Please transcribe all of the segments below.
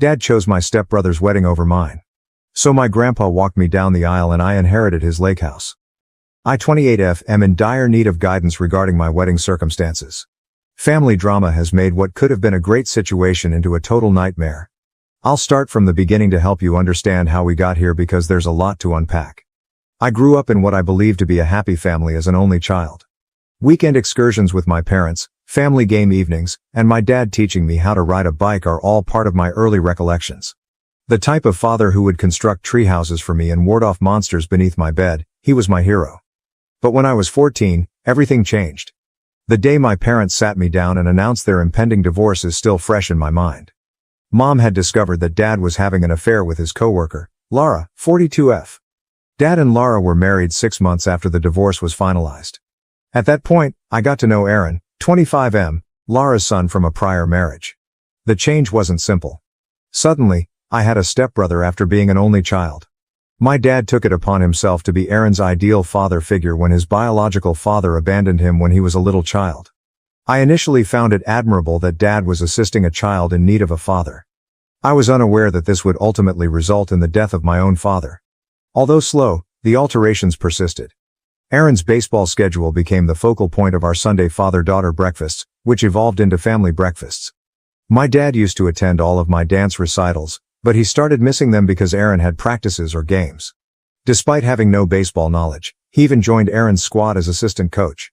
Dad chose my stepbrother's wedding over mine. So my grandpa walked me down the aisle and I inherited his lake house. I 28F am in dire need of guidance regarding my wedding circumstances. Family drama has made what could have been a great situation into a total nightmare. I'll start from the beginning to help you understand how we got here because there's a lot to unpack. I grew up in what I believe to be a happy family as an only child. Weekend excursions with my parents, family game evenings, and my dad teaching me how to ride a bike are all part of my early recollections. The type of father who would construct tree houses for me and ward off monsters beneath my bed, he was my hero. But when I was 14, everything changed. The day my parents sat me down and announced their impending divorce is still fresh in my mind. Mom had discovered that Dad was having an affair with his coworker, Laura, 42F. Dad and Laura were married 6 months after the divorce was finalized. At that point, I got to know Aaron, 25M, Laura's son from a prior marriage. The change wasn't simple. Suddenly, I had a stepbrother after being an only child. My dad took it upon himself to be Aaron's ideal father figure when his biological father abandoned him when he was a little child. I initially found it admirable that Dad was assisting a child in need of a father. I was unaware that this would ultimately result in the death of my own father. Although slow, the alterations persisted. Aaron's baseball schedule became the focal point of our Sunday father-daughter breakfasts, which evolved into family breakfasts. My dad used to attend all of my dance recitals, but he started missing them because Aaron had practices or games. Despite having no baseball knowledge, he even joined Aaron's squad as assistant coach.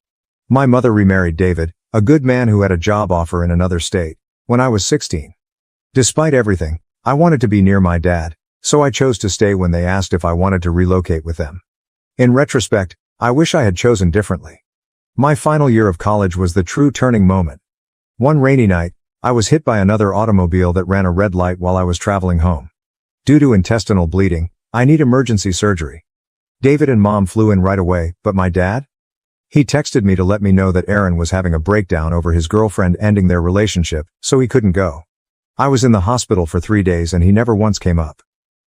My mother remarried David, a good man who had a job offer in another state, when I was 16. Despite everything, I wanted to be near my dad, so I chose to stay when they asked if I wanted to relocate with them. In retrospect, I wish I had chosen differently. My final year of college was the true turning moment. One rainy night, I was hit by another automobile that ran a red light while I was traveling home. Due to intestinal bleeding, I need emergency surgery. David and Mom flew in right away, but my dad? He texted me to let me know that Aaron was having a breakdown over his girlfriend ending their relationship, so he couldn't go. I was in the hospital for 3 days and he never once came up.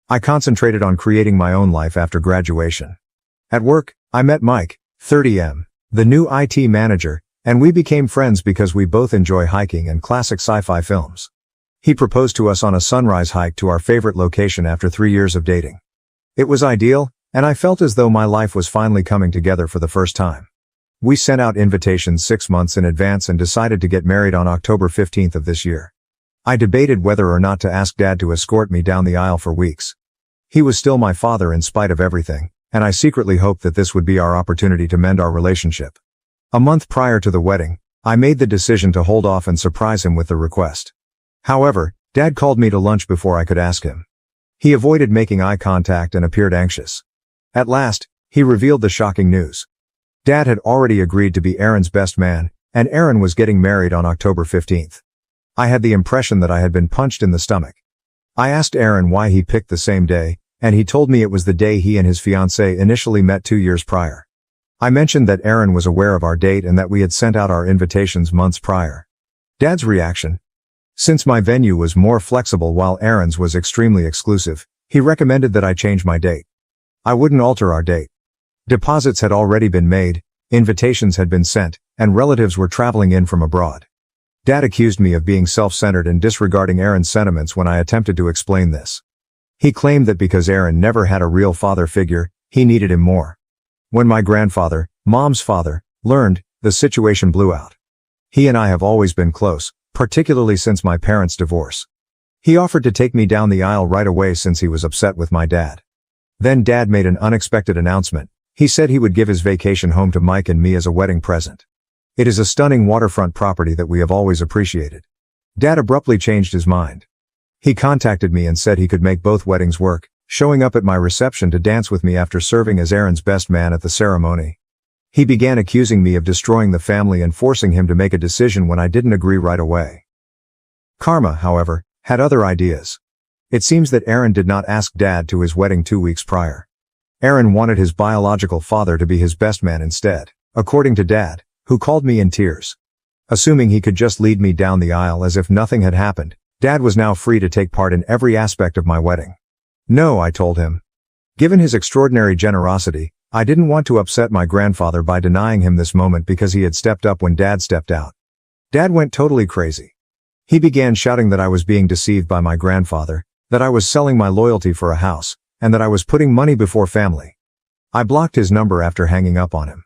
I concentrated on creating my own life after graduation. At work, I met Mike, 30M, the new IT manager, and we became friends because we both enjoy hiking and classic sci-fi films. He proposed to us on a sunrise hike to our favorite location after 3 years of dating. It was ideal, and I felt as though my life was finally coming together for the first time. We sent out invitations 6 months in advance and decided to get married on October 15th of this year. I debated whether or not to ask Dad to escort me down the aisle for weeks. He was still my father in spite of everything, and I secretly hoped that this would be our opportunity to mend our relationship. A month prior to the wedding, I made the decision to hold off and surprise him with the request. However, Dad called me to lunch before I could ask him. He avoided making eye contact and appeared anxious. At last, he revealed the shocking news. Dad had already agreed to be Aaron's best man, and Aaron was getting married on October 15th. I had the impression that I had been punched in the stomach. I asked Aaron why he picked the same day, and he told me it was the day he and his fiancée initially met 2 years prior. I mentioned that Aaron was aware of our date and that we had sent out our invitations months prior. Dad's reaction? Since my venue was more flexible while Aaron's was extremely exclusive, he recommended that I change my date. I wouldn't alter our date. Deposits had already been made, invitations had been sent, and relatives were traveling in from abroad. Dad accused me of being self-centered and disregarding Aaron's sentiments when I attempted to explain this. He claimed that because Aaron never had a real father figure, he needed him more. When my grandfather, Mom's father, learned, the situation blew out. He and I have always been close, particularly since my parents' divorce. He offered to take me down the aisle right away since he was upset with my dad. Then Dad made an unexpected announcement. He said he would give his vacation home to Mike and me as a wedding present. It is a stunning waterfront property that we have always appreciated. Dad abruptly changed his mind. He contacted me and said he could make both weddings work, showing up at my reception to dance with me after serving as Aaron's best man at the ceremony. He began accusing me of destroying the family and forcing him to make a decision when I didn't agree right away. Karma, however, had other ideas. It seems that Aaron did not ask Dad to his wedding 2 weeks prior. Aaron wanted his biological father to be his best man instead, according to Dad, who called me in tears. Assuming he could just lead me down the aisle as if nothing had happened, Dad was now free to take part in every aspect of my wedding. No, I told him. Given his extraordinary generosity, I didn't want to upset my grandfather by denying him this moment because he had stepped up when Dad stepped out. Dad went totally crazy. He began shouting that I was being deceived by my grandfather, that I was selling my loyalty for a house, and that I was putting money before family. I blocked his number after hanging up on him.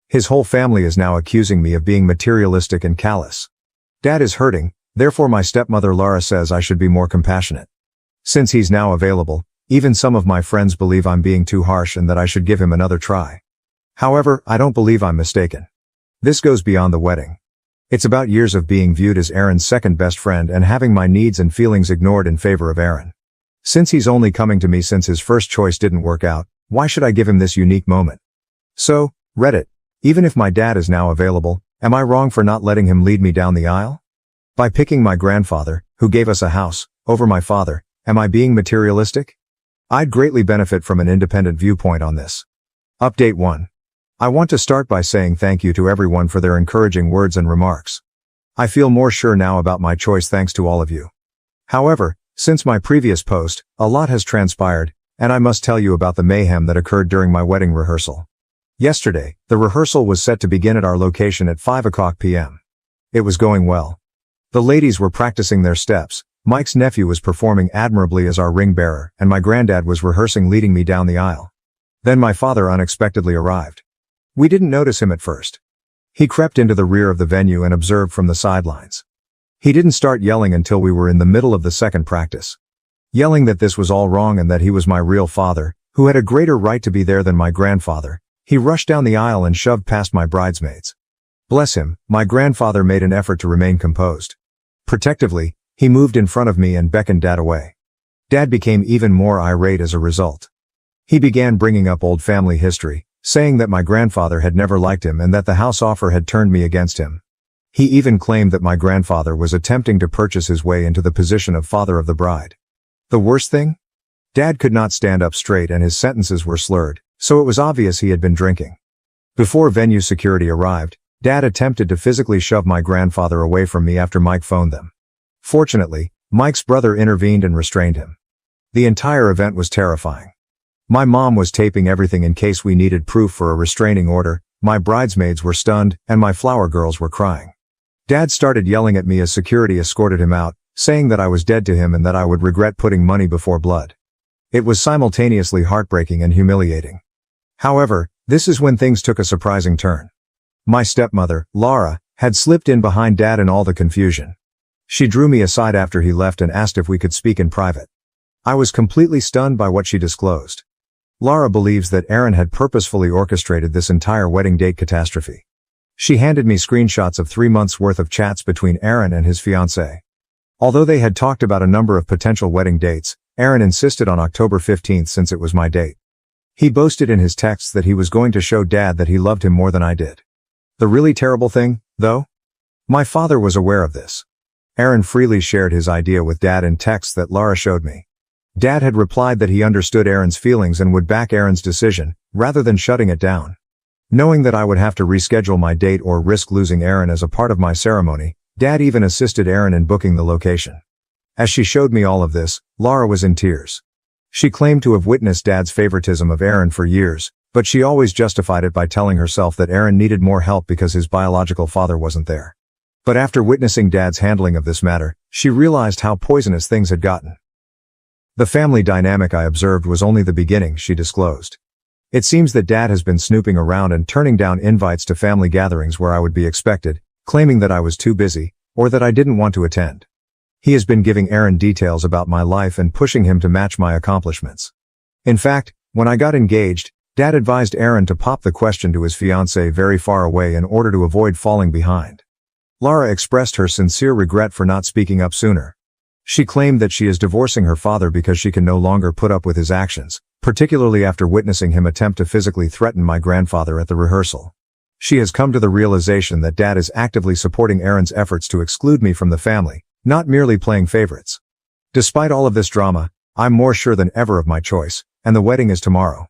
His whole family is now accusing me of being materialistic and callous. Dad is hurting, therefore my stepmother Laura says I should be more compassionate. Since he's now available, even some of my friends believe I'm being too harsh and that I should give him another try. However, I don't believe I'm mistaken. This goes beyond the wedding. It's about years of being viewed as Aaron's second best friend and having my needs and feelings ignored in favor of Aaron. Since he's only coming to me since his first choice didn't work out, why should I give him this unique moment? So, Reddit, even if my dad is now available, am I wrong for not letting him lead me down the aisle? By picking my grandfather, who gave us a house, over my father, am I being materialistic? I'd greatly benefit from an independent viewpoint on this. Update 1. I want to start by saying thank you to everyone for their encouraging words and remarks. I feel more sure now about my choice thanks to all of you. However, since my previous post, a lot has transpired, and I must tell you about the mayhem that occurred during my wedding rehearsal. Yesterday, the rehearsal was set to begin at our location at 5:00 p.m. It was going well. The ladies were practicing their steps, Mike's nephew was performing admirably as our ring bearer, and my granddad was rehearsing leading me down the aisle. Then my father unexpectedly arrived. We didn't notice him at first. He crept into the rear of the venue and observed from the sidelines. He didn't start yelling until we were in the middle of the second practice. Yelling that this was all wrong and that he was my real father, who had a greater right to be there than my grandfather, he rushed down the aisle and shoved past my bridesmaids. Bless him, my grandfather made an effort to remain composed. Protectively, he moved in front of me and beckoned Dad away. Dad became even more irate as a result. He began bringing up old family history, saying that my grandfather had never liked him and that the house offer had turned me against him. He even claimed that my grandfather was attempting to purchase his way into the position of father of the bride. The worst thing? Dad could not stand up straight and his sentences were slurred, so it was obvious he had been drinking. Before venue security arrived, Dad attempted to physically shove my grandfather away from me after Mike phoned them. Fortunately, Mike's brother intervened and restrained him. The entire event was terrifying. My mom was taping everything in case we needed proof for a restraining order, my bridesmaids were stunned, and my flower girls were crying. Dad started yelling at me as security escorted him out, saying that I was dead to him and that I would regret putting money before blood. It was simultaneously heartbreaking and humiliating. However, this is when things took a surprising turn. My stepmother, Laura, had slipped in behind Dad in all the confusion. She drew me aside after he left and asked if we could speak in private. I was completely stunned by what she disclosed. Laura believes that Aaron had purposefully orchestrated this entire wedding date catastrophe. She handed me screenshots of 3 months' worth of chats between Aaron and his fiancée. Although they had talked about a number of potential wedding dates, Aaron insisted on October 15th since it was my date. He boasted in his texts that he was going to show Dad that he loved him more than I did. The really terrible thing, though? My father was aware of this. Aaron freely shared his idea with Dad in texts that Laura showed me. Dad had replied that he understood Aaron's feelings and would back Aaron's decision, rather than shutting it down. Knowing that I would have to reschedule my date or risk losing Aaron as a part of my ceremony, Dad even assisted Aaron in booking the location. As she showed me all of this, Laura was in tears. She claimed to have witnessed Dad's favoritism of Aaron for years, but she always justified it by telling herself that Aaron needed more help because his biological father wasn't there. But after witnessing Dad's handling of this matter, she realized how poisonous things had gotten. The family dynamic I observed was only the beginning, she disclosed. It seems that Dad has been snooping around and turning down invites to family gatherings where I would be expected, claiming that I was too busy, or that I didn't want to attend. He has been giving Aaron details about my life and pushing him to match my accomplishments. In fact, when I got engaged, Dad advised Aaron to pop the question to his fiancée very far away in order to avoid falling behind. Laura expressed her sincere regret for not speaking up sooner. She claimed that she is divorcing her father because she can no longer put up with his actions, particularly after witnessing him attempt to physically threaten my grandfather at the rehearsal. She has come to the realization that Dad is actively supporting Aaron's efforts to exclude me from the family, not merely playing favorites. Despite all of this drama, I'm more sure than ever of my choice, and the wedding is tomorrow.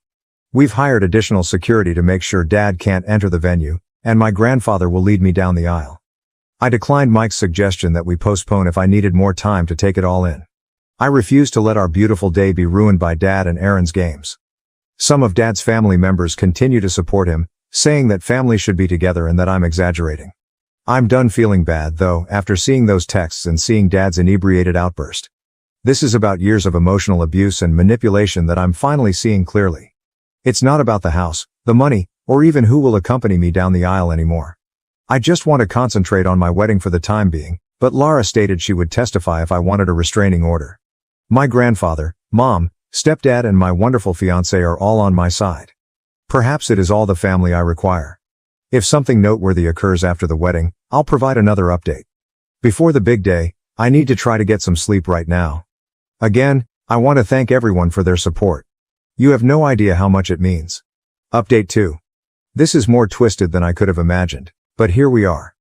We've hired additional security to make sure Dad can't enter the venue, and my grandfather will lead me down the aisle. I declined Mike's suggestion that we postpone if I needed more time to take it all in. I refused to let our beautiful day be ruined by Dad and Aaron's games. Some of Dad's family members continue to support him, saying that family should be together and that I'm exaggerating. I'm done feeling bad, though, after seeing those texts and seeing Dad's inebriated outburst. This is about years of emotional abuse and manipulation that I'm finally seeing clearly. It's not about the house, the money, or even who will accompany me down the aisle anymore. I just want to concentrate on my wedding for the time being, but Lara stated she would testify if I wanted a restraining order. My grandfather, mom, stepdad and my wonderful fiancé are all on my side. Perhaps it is all the family I require. If something noteworthy occurs after the wedding, I'll provide another update. Before the big day, I need to try to get some sleep right now. Again, I want to thank everyone for their support. You have no idea how much it means. Update 2. This is more twisted than I could have imagined, but here we are.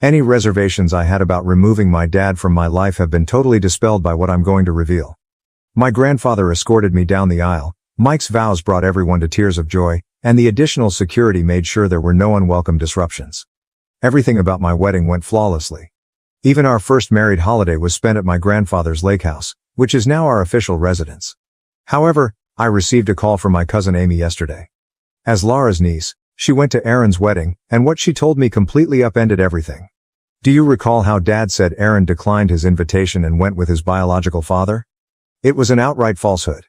Any reservations I had about removing my dad from my life have been totally dispelled by what I'm going to reveal. My grandfather escorted me down the aisle, Mike's vows brought everyone to tears of joy, and the additional security made sure there were no unwelcome disruptions. Everything about my wedding went flawlessly. Even our first married holiday was spent at my grandfather's lake house, which is now our official residence. However, I received a call from my cousin Amy yesterday. As Lara's niece, she went to Aaron's wedding, and what she told me completely upended everything. Do you recall how Dad said Aaron declined his invitation and went with his biological father? It was an outright falsehood.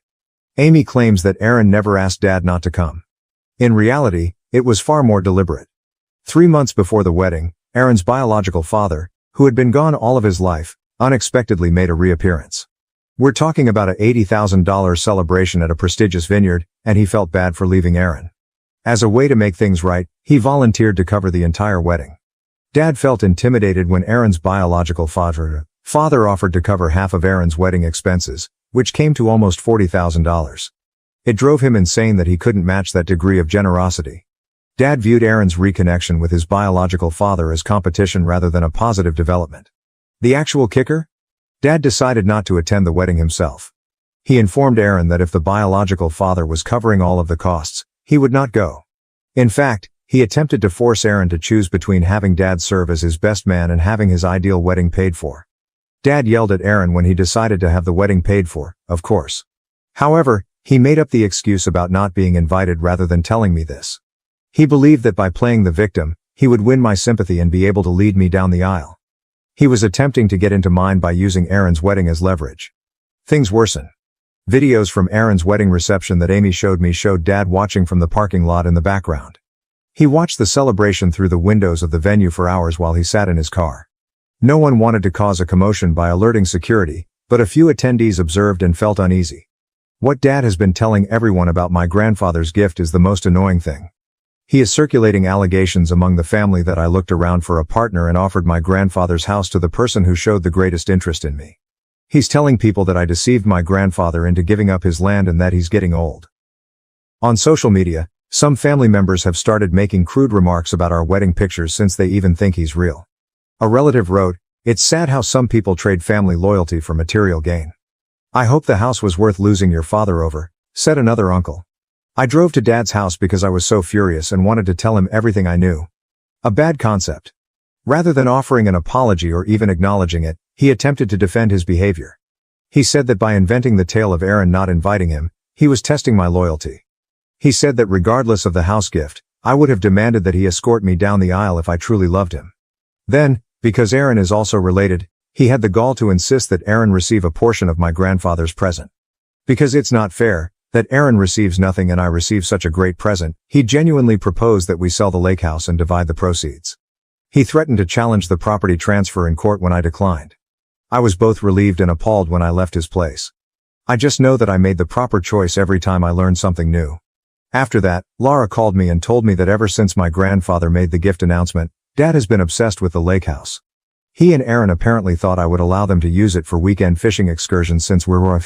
Amy claims that Aaron never asked Dad not to come. In reality, it was far more deliberate. 3 months before the wedding, Aaron's biological father, who had been gone all of his life, unexpectedly made a reappearance. We're talking about a $80,000 celebration at a prestigious vineyard, and he felt bad for leaving Aaron. As a way to make things right, he volunteered to cover the entire wedding. Dad felt intimidated when Aaron's biological father offered to cover half of Aaron's wedding expenses, which came to almost $40,000. It drove him insane that he couldn't match that degree of generosity. Dad viewed Aaron's reconnection with his biological father as competition rather than a positive development. The actual kicker? Dad decided not to attend the wedding himself. He informed Aaron that if the biological father was covering all of the costs, he would not go. In fact, he attempted to force Aaron to choose between having Dad serve as his best man and having his ideal wedding paid for. Dad yelled at Aaron when he decided to have the wedding paid for, of course. However, he made up the excuse about not being invited rather than telling me this. He believed that by playing the victim, he would win my sympathy and be able to lead me down the aisle. He was attempting to get into mine by using Aaron's wedding as leverage. Things worsen. Videos from Aaron's wedding reception that Amy showed me showed Dad watching from the parking lot in the background. He watched the celebration through the windows of the venue for hours while he sat in his car. No one wanted to cause a commotion by alerting security, but a few attendees observed and felt uneasy. What Dad has been telling everyone about my grandfather's gift is the most annoying thing. He is circulating allegations among the family that I looked around for a partner and offered my grandfather's house to the person who showed the greatest interest in me. He's telling people that I deceived my grandfather into giving up his land and that he's getting old. On social media, some family members have started making crude remarks about our wedding pictures since they even think he's real. A relative wrote, "It's sad how some people trade family loyalty for material gain. I hope the house was worth losing your father over," said another uncle. I drove to Dad's house because I was so furious and wanted to tell him everything I knew. A bad concept. Rather than offering an apology or even acknowledging it, he attempted to defend his behavior. He said that by inventing the tale of Aaron not inviting him, he was testing my loyalty. He said that regardless of the house gift, I would have demanded that he escort me down the aisle if I truly loved him. Then, because Aaron is also related, he had the gall to insist that Aaron receive a portion of my grandfather's present. Because it's not fair that Aaron receives nothing and I receive such a great present, he genuinely proposed that we sell the lake house and divide the proceeds. He threatened to challenge the property transfer in court when I declined. I was both relieved and appalled when I left his place. I just know that I made the proper choice every time I learned something new. After that, Lara called me and told me that ever since my grandfather made the gift announcement, Dad has been obsessed with the lake house. He and Aaron apparently thought I would allow them to use it for weekend fishing excursions since we're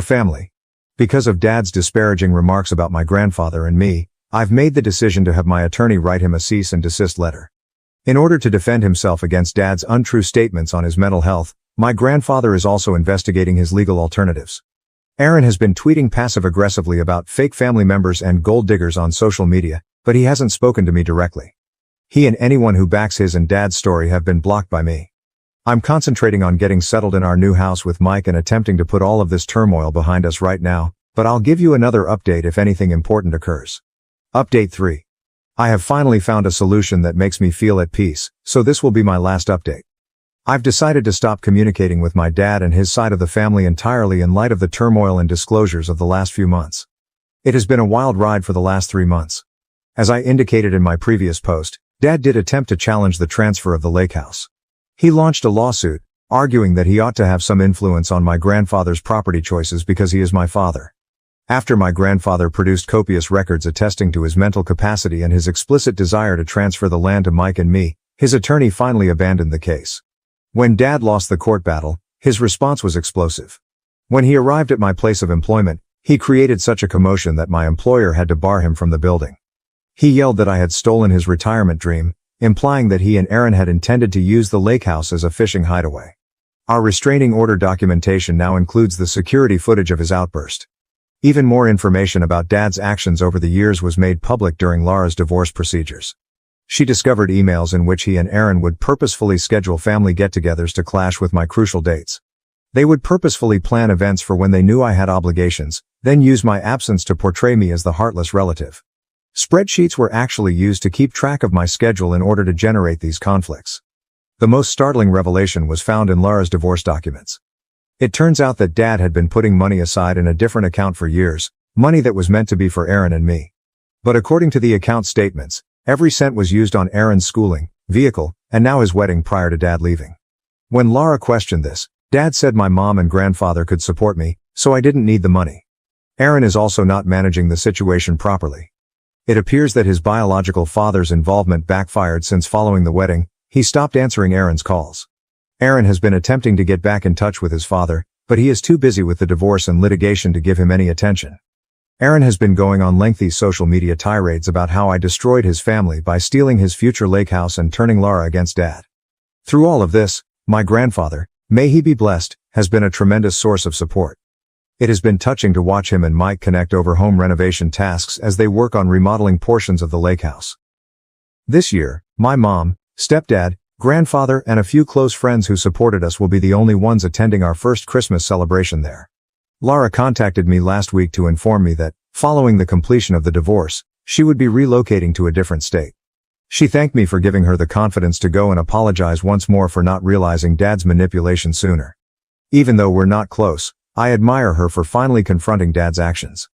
family. Because of Dad's disparaging remarks about my grandfather and me, I've made the decision to have my attorney write him a cease and desist letter. In order to defend himself against Dad's untrue statements on his mental health, my grandfather is also investigating his legal alternatives. Aaron has been tweeting passive-aggressively about fake family members and gold diggers on social media, but he hasn't spoken to me directly. He and anyone who backs his and Dad's story have been blocked by me. I'm concentrating on getting settled in our new house with Mike and attempting to put all of this turmoil behind us right now, but I'll give you another update if anything important occurs. Update 3. I have finally found a solution that makes me feel at peace, so this will be my last update. I've decided to stop communicating with my dad and his side of the family entirely in light of the turmoil and disclosures of the last few months. It has been a wild ride for the last 3 months. As I indicated in my previous post, Dad did attempt to challenge the transfer of the lake house. He launched a lawsuit, arguing that he ought to have some influence on my grandfather's property choices because he is my father. After my grandfather produced copious records attesting to his mental capacity and his explicit desire to transfer the land to Mike and me, his attorney finally abandoned the case. When Dad lost the court battle, his response was explosive. When he arrived at my place of employment, he created such a commotion that my employer had to bar him from the building. He yelled that I had stolen his retirement dream, implying that he and Aaron had intended to use the lake house as a fishing hideaway. Our restraining order documentation now includes the security footage of his outburst. Even more information about Dad's actions over the years was made public during Laura's divorce procedures. She discovered emails in which he and Aaron would purposefully schedule family get-togethers to clash with my crucial dates. They would purposefully plan events for when they knew I had obligations, then use my absence to portray me as the heartless relative. Spreadsheets were actually used to keep track of my schedule in order to generate these conflicts. The most startling revelation was found in Laura's divorce documents. It turns out that Dad had been putting money aside in a different account for years, money that was meant to be for Aaron and me. But according to the account statements, every cent was used on Aaron's schooling, vehicle, and now his wedding prior to Dad leaving. When Laura questioned this, Dad said my mom and grandfather could support me, so I didn't need the money. Aaron is also not managing the situation properly. It appears that his biological father's involvement backfired since following the wedding. He stopped answering Aaron's calls. Aaron has been attempting to get back in touch with his father, but he is too busy with the divorce and litigation to give him any attention. Aaron has been going on lengthy social media tirades about how I destroyed his family by stealing his future lake house and turning Laura against Dad. Through all of this, my grandfather, may he be blessed, has been a tremendous source of support. It has been touching to watch him and Mike connect over home renovation tasks as they work on remodeling portions of the lake house. This year, my mom, stepdad, grandfather, and a few close friends who supported us will be the only ones attending our first Christmas celebration there. Laura contacted me last week to inform me that, following the completion of the divorce, she would be relocating to a different state. She thanked me for giving her the confidence to go and apologize once more for not realizing Dad's manipulation sooner. Even though we're not close, I admire her for finally confronting Dad's actions.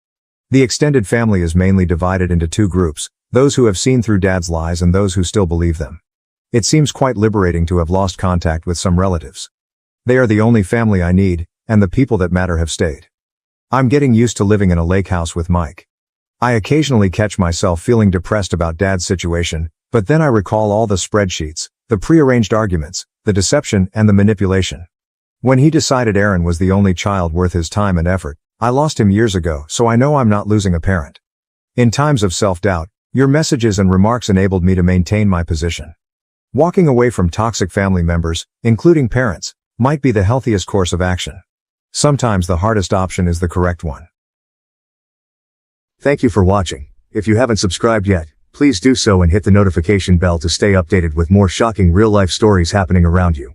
The extended family is mainly divided into 2 groups, those who have seen through Dad's lies and those who still believe them. It seems quite liberating to have lost contact with some relatives. They are the only family I need, and the people that matter have stayed. I'm getting used to living in a lake house with Mike. I occasionally catch myself feeling depressed about Dad's situation, but then I recall all the spreadsheets, the prearranged arguments, the deception, and the manipulation. When he decided Aaron was the only child worth his time and effort, I lost him years ago, so I know I'm not losing a parent. In times of self-doubt, your messages and remarks enabled me to maintain my position. Walking away from toxic family members, including parents, might be the healthiest course of action. Sometimes the hardest option is the correct one. Thank you for watching. If you haven't subscribed yet, please do so and hit the notification bell to stay updated with more shocking real-life stories happening around you.